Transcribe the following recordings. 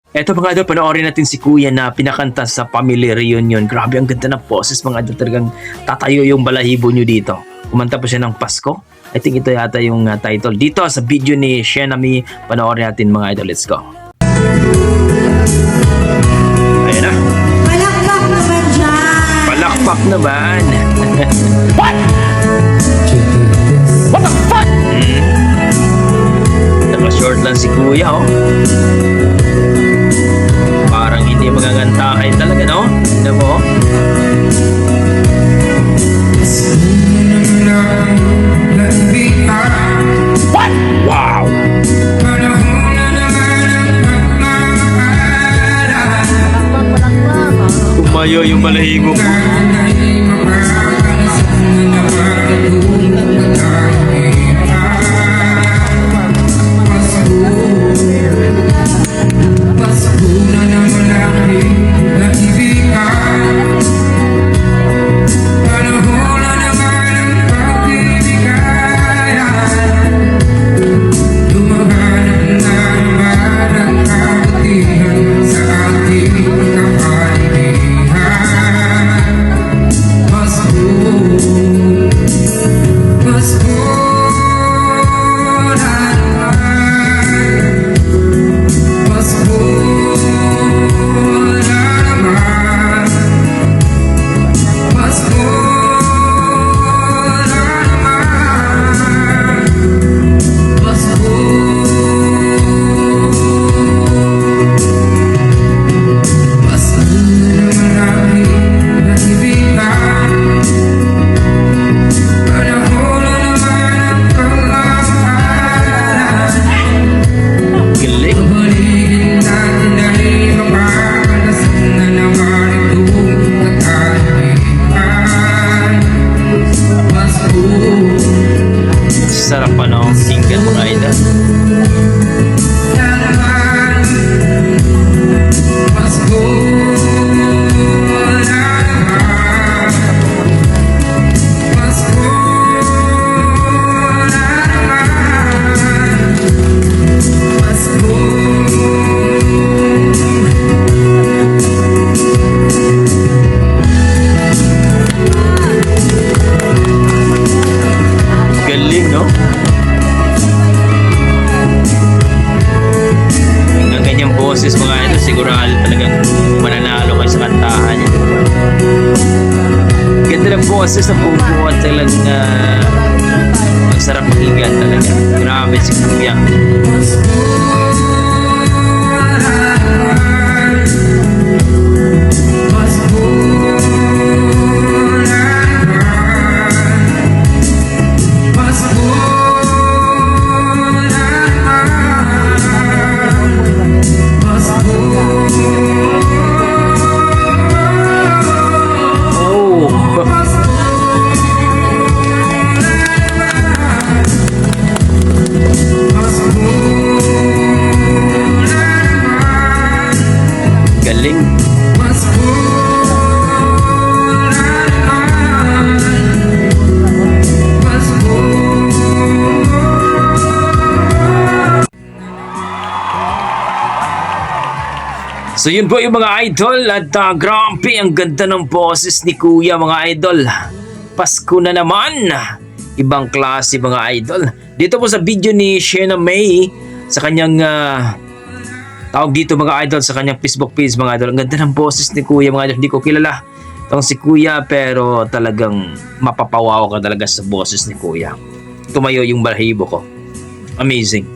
Eto mga idol, panoorin natin si Kuya na pinakanta sa family reunion. Grabe, ang ganda ng poses mga idol. Talagang tatayo yung balahibo nyo dito. Kumanta pa siya ng Pasko. I think ito yata yung title. Dito sa video ni Shenami, panoorin natin mga idol. Let's go. Ayan na. Palakpak naman dyan. Palakpak naman. What? What the fuck? Naka-short lang si Kuya, oh. Parang hindi magagantahin talaga, no? Tignan mo, oh. What? Wow! Tumayo yung balahibo ko. Sarap pa no, single mga idol. Galing, no? Ang ganyang boses mga ito, sigurado talagang mananalo kayo sa kantahan niya. Ganda ng boses na bubuhat talagang ang sarap pakinggan talaga. Grabe si Kuya. Galing. So yun po yung mga idol at grabe ang ganda ng boses ni Kuya mga idol. Pasko na naman. Ibang klase mga idol. Dito po sa video ni Shena May sa kanyang tawag dito mga idol sa kanyang Facebook page mga idol. Ang ganda ng boses ni Kuya mga idol. Hindi ko kilala itong si Kuya pero talagang mapapawaw ka talaga sa boses ni Kuya. Tumayo yung balahibo ko. Amazing.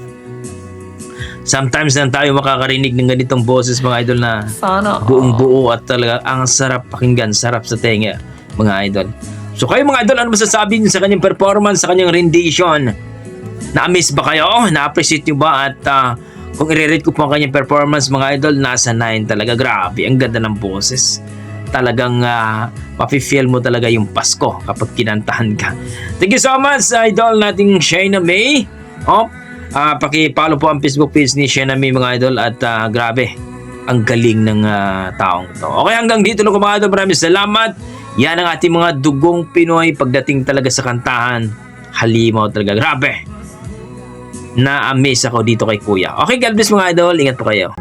Sometimes lang tayo makakarinig ng ganitong boses mga idol na buong buo at talaga ang sarap pakinggan, sarap sa tenga mga idol. So kayo mga idol, ano masasabi niyo sa kanyang performance, sa kanyang rendition? Na-miss ba kayo? Na-appreciate niyo ba? At kung i-rate ko po ang kanyang performance mga idol, nasa 9 talaga. Grabe, ang ganda ng boses. Talagang mafe-feel mo talaga yung Pasko kapag kinantahan ka. Thank you so much idol nating Shena May. Paki-follow po ang Facebook page ni Shena May mga idol at grabe, ang galing ng taong ito. Okay, hanggang dito lang mga idol. Maraming salamat. Yan ang ating mga dugong Pinoy pagdating talaga sa kantahan. Halimaw talaga. Grabe. Na-amaze ako dito kay Kuya. Okay, God bless mga idol. Ingat po kayo.